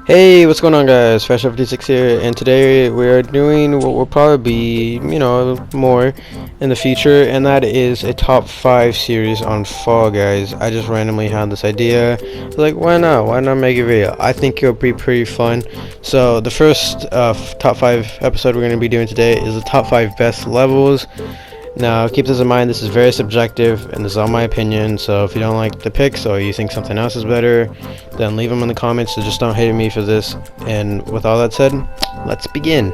Hey, what's going on, guys? Fresh56 here, and today we are doing what will probably be, more in the future, and that is a top 5 series on Fall Guys. I just randomly had this idea, like, why not? Why not make a video? I think it'll be pretty fun. So, the first top 5 episode we're going to be doing today is the top 5 best levels. Now, keep this in mind, this is very subjective, and this is all my opinion, so if you don't like the picks or you think something else is better, then leave them in the comments, so just don't hate me for this. And with all that said, let's begin.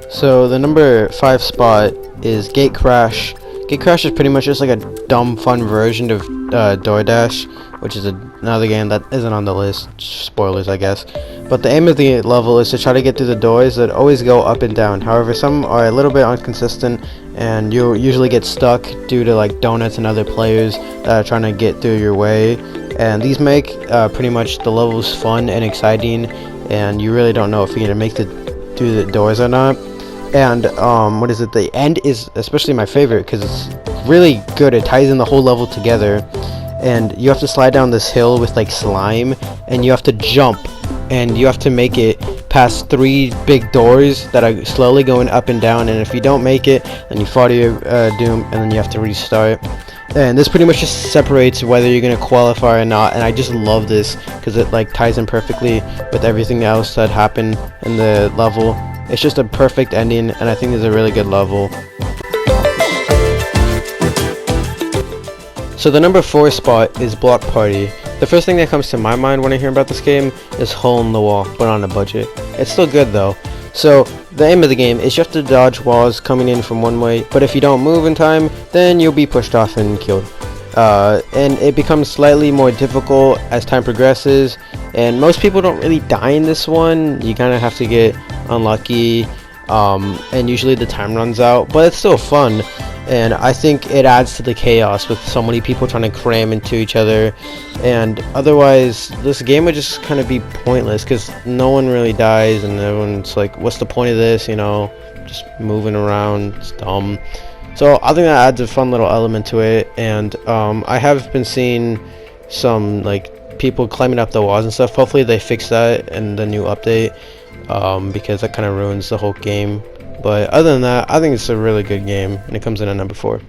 So, the number 5 spot is Gate Crash. Gate Crash is pretty much just like a dumb, fun version of DoorDash, which is another game that isn't on the list. Spoilers, I guess. But the aim of the level is to try to get through the doors that always go up and down. However, some are a little bit inconsistent, and you'll usually get stuck due to like donuts and other players that are trying to get through your way. And these make pretty much the levels fun and exciting, and you really don't know if you're gonna make it through the doors or not. And the end is especially my favorite because it's really good. It ties in the whole level together, and you have to slide down this hill with like slime, and you have to jump, and you have to make it past 3 big doors that are slowly going up and down, and if you don't make it, then you fall to your doom, and then you have to restart. And this pretty much just separates whether you're gonna qualify or not, and I just love this because it like ties in perfectly with everything else that happened in the level. It's just a perfect ending, and I think it's a really good level. So the number 4 spot is Block Party. The first thing that comes to my mind when I hear about this game is Hole in the Wall, but on a budget. It's still good though. So the aim of the game is you have to dodge walls coming in from one way, but if you don't move in time, then you'll be pushed off and killed. And it becomes slightly more difficult as time progresses, and most people don't really die in this one. You kind of have to get unlucky, and usually the time runs out, but it's still fun, and I think it adds to the chaos with so many people trying to cram into each other, and otherwise this game would just kind of be pointless because no one really dies, and everyone's like, what's the point of this, just moving around, it's dumb. So I think that adds a fun little element to it, and I have been seeing some like people climbing up the walls and stuff. Hopefully they fix that in the new update, because that kind of ruins the whole game. But other than that, I think it's a really good game, and it comes in at number 4.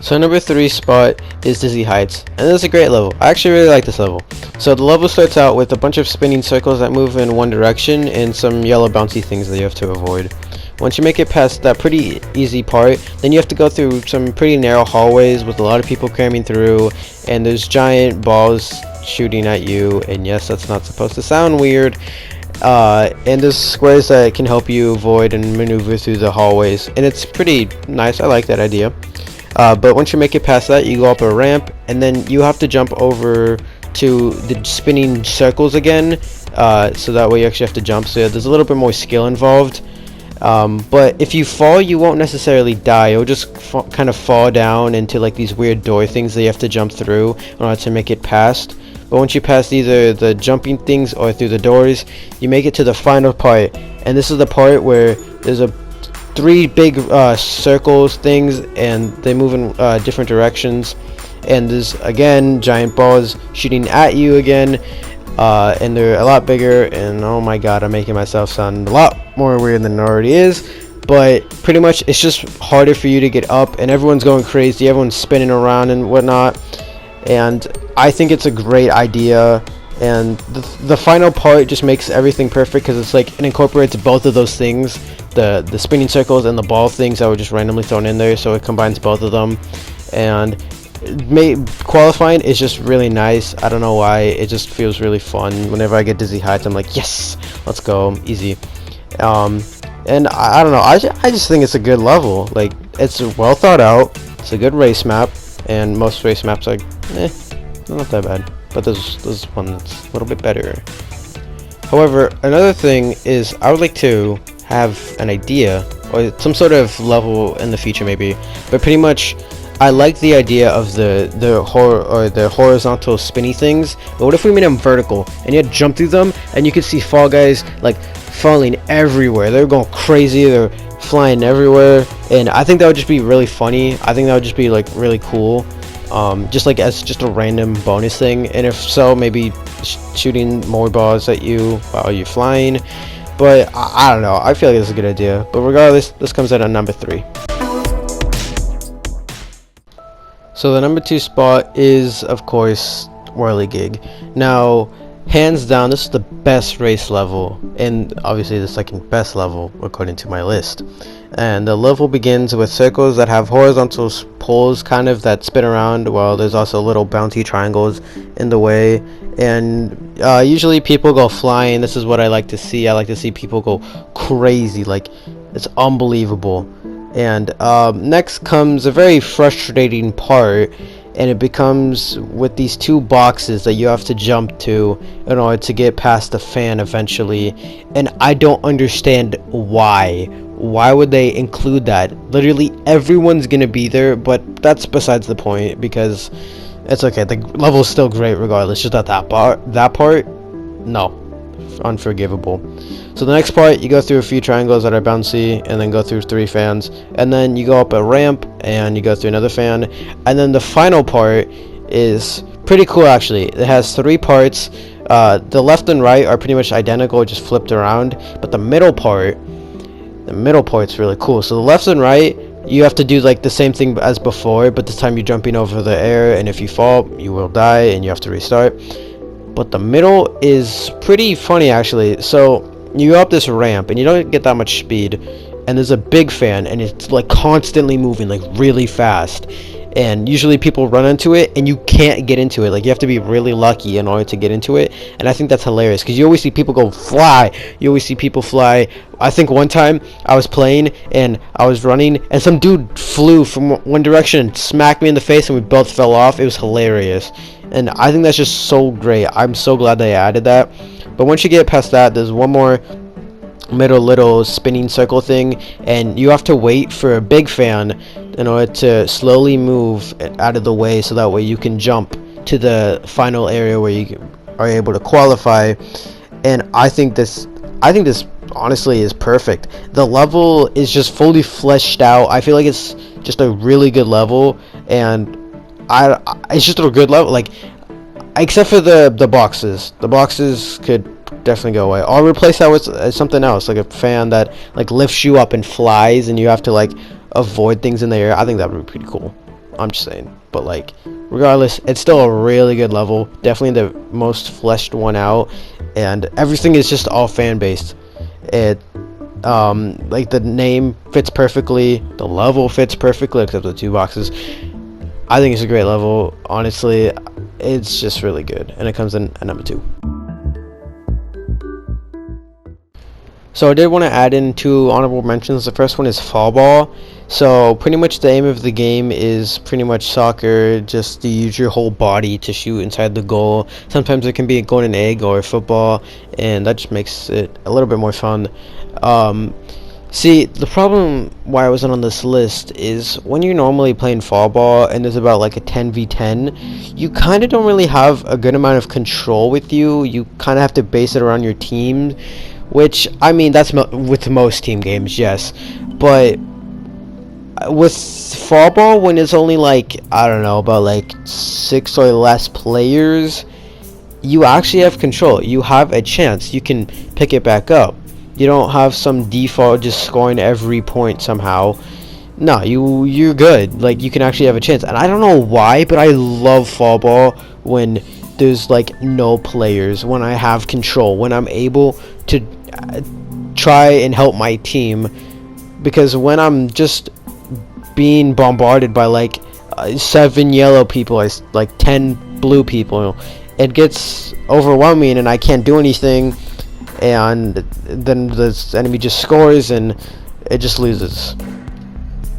So number 3 spot is Dizzy Heights, and this is a great level. I actually really like this level. So the level starts out with a bunch of spinning circles that move in one direction and some yellow bouncy things that you have to avoid. Once you make it past that pretty easy part, then you have to go through some pretty narrow hallways with a lot of people cramming through, and there's giant balls shooting at you, and yes, that's not supposed to sound weird. And there's squares that can help you avoid and maneuver through the hallways, and it's pretty nice. I like that idea. But once you make it past that, you go up a ramp, and then you have to jump over to the spinning circles again, so that way you actually have to jump, so there's a little bit more skill involved. But if you fall, you won't necessarily die. You'll just kind of fall down into like these weird door things that you have to jump through in order to make it past. But once you pass either the jumping things or through the doors, you make it to the final part, and this is the part where there's 3 big circles things, and they move in different directions, and there's again giant balls shooting at you again, and they're a lot bigger, and oh my god, I'm making myself sound a lot more weird than it already is. But pretty much it's just harder for you to get up, and everyone's going crazy, everyone's spinning around and whatnot, and I think it's a great idea. And the final part just makes everything perfect because it's like it incorporates both of those things, the spinning circles and the ball things that were just randomly thrown in there, so it combines both of them. And qualifying is just really nice. I don't know why, it just feels really fun. Whenever I get Dizzy Heights, I'm like, yes, let's go, easy. And I don't know, I just think it's a good level. Like, it's well thought out, it's a good race map, and most race maps are not that bad. But there's one that's a little bit better. However, another thing is I would like to have an idea or some sort of level in the future maybe, but pretty much I like the idea of the horizontal spinny things, but what if we made them vertical and you had to jump through them, and you could see Fall Guys like falling everywhere. They're going crazy, they're flying everywhere, and I think that would just be really funny. I think that would just be like really cool, just like as just a random bonus thing. And if so, maybe shooting more balls at you while you're flying. But I don't know, I feel like it's a good idea. But regardless, this comes in at number 3. So the number 2 spot is, of course, Wily Gig. Now, hands down, this is the best race level, and obviously the second best level according to my list. And the level begins with circles that have horizontal poles kind of that spin around, while there's also little bouncy triangles in the way. And usually people go flying. This is what I like to see. I like to see people go crazy, like it's unbelievable. And next comes a very frustrating part, and it becomes with these 2 boxes that you have to jump to in order to get past the fan eventually. And I don't understand why would they include that. Literally everyone's gonna be there, but that's besides the point, because it's okay, the level's still great regardless. Just that part, no, unforgivable. So the next part, you go through a few triangles that are bouncy, and then go through 3 fans, and then you go up a ramp and you go through another fan, and then the final part is pretty cool actually. It has 3 parts. The left and right are pretty much identical, just flipped around, but the middle part's really cool. So the left and right, you have to do like the same thing as before, but this time you're jumping over the air, and if you fall, you will die and you have to restart. But the middle is pretty funny actually. So you go up this ramp and you don't get that much speed, and there's a big fan, and it's like constantly moving like really fast, and usually people run into it and you can't get into it. Like you have to be really lucky in order to get into it, and I think that's hilarious because you always see people go fly. You always see people fly. I think one time I was playing and I was running and some dude flew from one direction and smacked me in the face, and we both fell off. It was hilarious, and I think that's just so great. I'm so glad they added that. But once you get past that, there's one more middle little spinning circle thing, and you have to wait for a big fan in order to slowly move out of the way, so that way you can jump to the final area where you are able to qualify. And I think this honestly is perfect. The level is just fully fleshed out. I feel like it's just a really good level, and it's just a good level, like except for the boxes. The boxes could definitely go away. I'll replace that with something else, like a fan that like lifts you up and flies, and you have to like avoid things in the air. I think that would be pretty cool. I'm just saying. But like regardless, it's still a really good level. Definitely the most fleshed one out, and everything is just all fan based. It like the name fits perfectly, the level fits perfectly except the 2 boxes. I think it's a great level. Honestly, it's just really good, and it comes in at number 2. So I did want to add in 2 honorable mentions. The first one is fall ball. So pretty much the aim of the game is pretty much soccer, just to use your whole body to shoot inside the goal. Sometimes it can be a golden egg or football, and that just makes it a little bit more fun. See, the problem why I wasn't on this list is when you're normally playing fall ball and there's about like a 10v10, you kind of don't really have a good amount of control with you. You kind of have to base it around your team, which, I mean, that's with most team games, yes. But with fall ball, when it's only like, I don't know, about like 6 or less players, you actually have control. You have a chance. You can pick it back up. You don't have some default just scoring every point somehow. No, you're good. Like, you can actually have a chance. And I don't know why, but I love fall ball when there's like no players, when I have control, when I'm able to try and help my team. Because when I'm just being bombarded by like 7 yellow people, like 10 blue people, it gets overwhelming and I can't do anything, and then the enemy just scores and it just loses.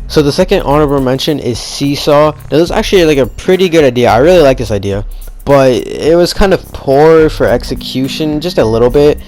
So the second honorable mention is Seesaw. Now, this is actually like a pretty good idea. I really like this idea, but it was kind of poor for execution, just a little bit.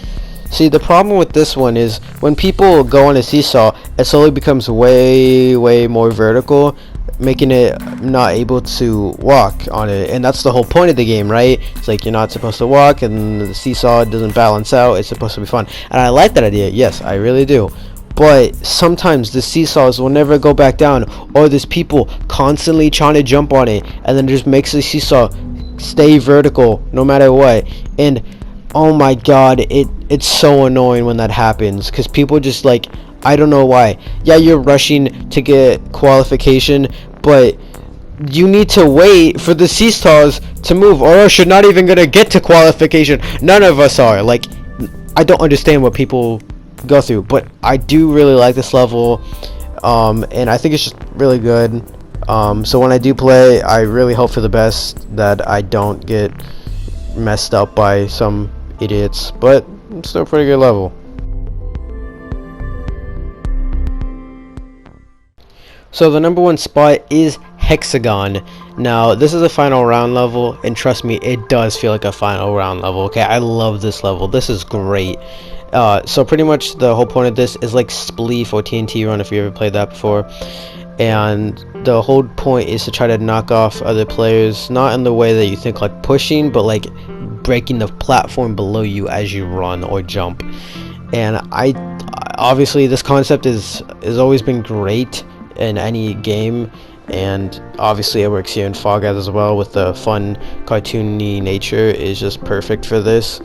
See, the problem with this one is when people go on a seesaw, it slowly becomes way more vertical, making it not able to walk on it. And that's the whole point of the game, right? It's like you're not supposed to walk, and the seesaw doesn't balance out. It's supposed to be fun, and I like that idea. Yes, I really do. but sometimes the seesaws will never go back down, or there's people constantly trying to jump on it, and then it just makes the seesaw stay vertical no matter what. And oh my god, it's so annoying when that happens, because people just like, I don't know why. Yeah, you're rushing to get qualification, but you need to wait for the seesaws to move, or else you're not even gonna get to qualification. None of us are. Like, I don't understand what people go through, but I do really like this level, and I think it's just really good. So when I do play, I really hope for the best that I don't get messed up by some idiots, but it's still a pretty good level. So the number one spot is Hexagon. Now this is a final round level, and trust me, it does feel like a final round level. Okay, I love this level. This is great. So pretty much the whole point of this is like Spleef or TNT Run, if you ever played that before. And the whole point is to try to knock off other players, not in the way that you think, like pushing, but like breaking the platform below you as you run or jump. And I obviously, this concept is always been great in any game, and obviously it works here in Fall Guys as well, with the fun cartoony nature is just perfect for this.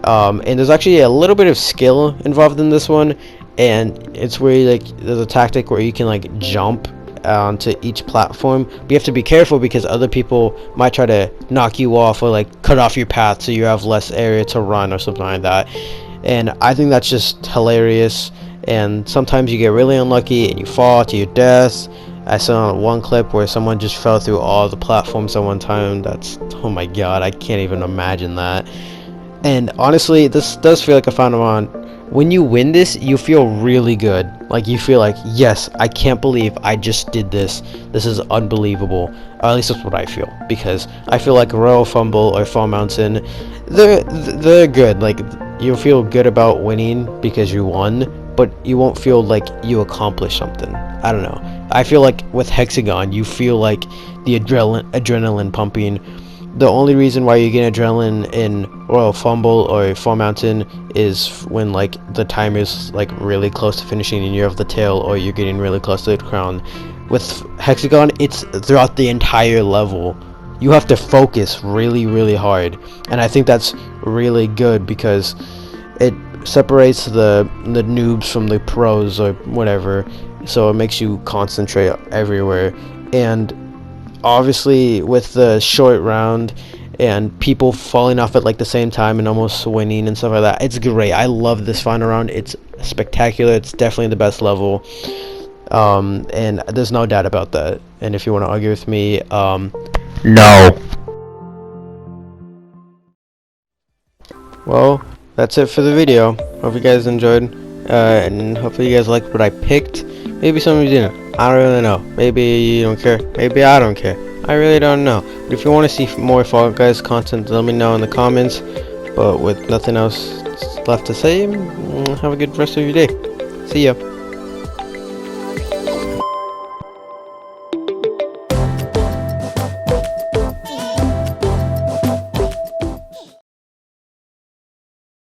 And there's actually a little bit of skill involved in this one, and it's where like there's a tactic where you can like jump onto each platform, but you have to be careful because other people might try to knock you off or like cut off your path so you have less area to run or something like that. And I think that's just hilarious. And sometimes you get really unlucky and you fall to your death. I saw one clip where someone just fell through all the platforms at one time. That's, oh my god, I can't even imagine that. And honestly, this does feel like a final round. When you win this, you feel really good. Like, you feel like, yes, I can't believe I just did this. This is unbelievable. Or at least that's what I feel, because I feel like Royal Fumble or Fall Mountain, they're good. Like, you'll feel good about winning because you won, but you won't feel like you accomplished something. I don't know. I feel like with Hexagon, you feel like the adrenaline pumping. The only reason why you get adrenaline in Royal Fumble or Fall Mountain is when like the timer's like really close to finishing and you have the tail, or you're getting really close to the crown. With Hexagon, it's throughout the entire level. You have to focus really, really hard, and I think that's really good because it separates the noobs from the pros or whatever, so it makes you concentrate everywhere. And obviously with the short round and people falling off at like the same time and almost winning and stuff like that, it's great. I love this final round. It's spectacular. It's definitely the best level, and there's no doubt about that. And if you want to argue with me, no. Well, that's it for the video. Hope you guys enjoyed, and hopefully you guys liked what I picked. Maybe some of you didn't. I don't really know. Maybe you don't care. Maybe I don't care. I really don't know. But if you want to see more Fall Guys content, let me know in the comments. But with nothing else left to say, have a good rest of your day. See ya.